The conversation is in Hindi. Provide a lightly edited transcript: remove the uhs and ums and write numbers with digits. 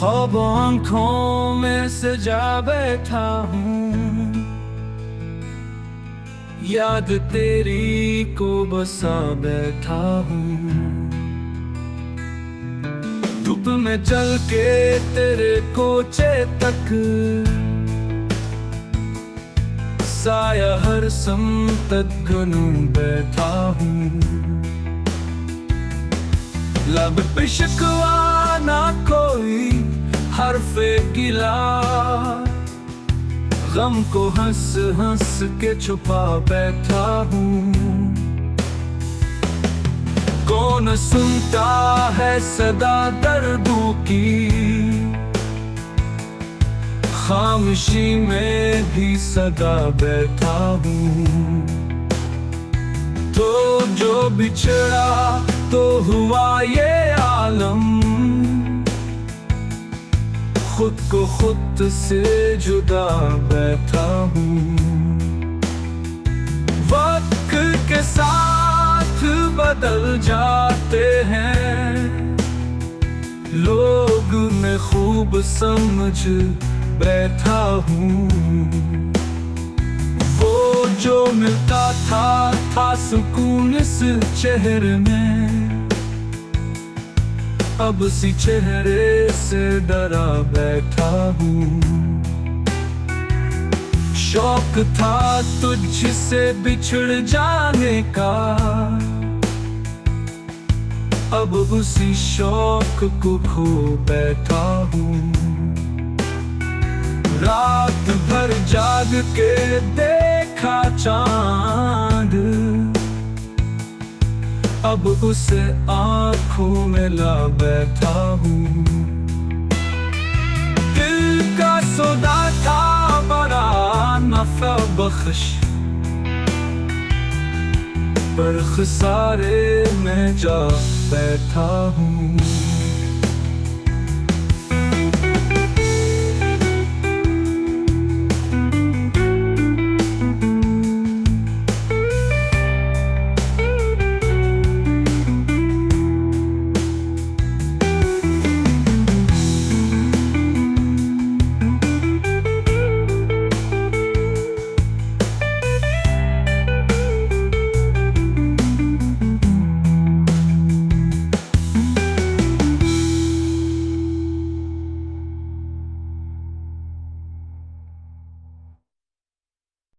ख्वाब आंखों में सजा बैठा हूँ, याद तेरी को बसा बैठा हूँ। धूप में चल के तेरे कोचे तक साया हर संतत गनू बैठा हूँ। लब पे शिकवा ना कोई हर्फे गिला, गम को हंस हंस के छुपा बैठा हूँ। कौन सुनता है सदा दर्दों की, खामोशी में भी सदा बैठा हूँ। तो जो बिछड़ा तो हुआ ये आलम, खुद को खुद से जुदा बैठा हूँ। वक्त के साथ बदल जाते हैं लोग, मैं खूब समझ बैठा हूँ। वो जो मिलता था सुकून इस चेहरे में, अब सी चेहरे से डरा बैठा हूँ। शौक था तुझसे बिछड़ जाने का, अब उसी शौक को खो बैठा हूँ। रात भर जाग के देखा चांद, अब उसे आँखों में ला बैठा हूँ। दिल का सौदा था बड़ा नफा बख्श, पर खसारे में जा बैठा हूँ।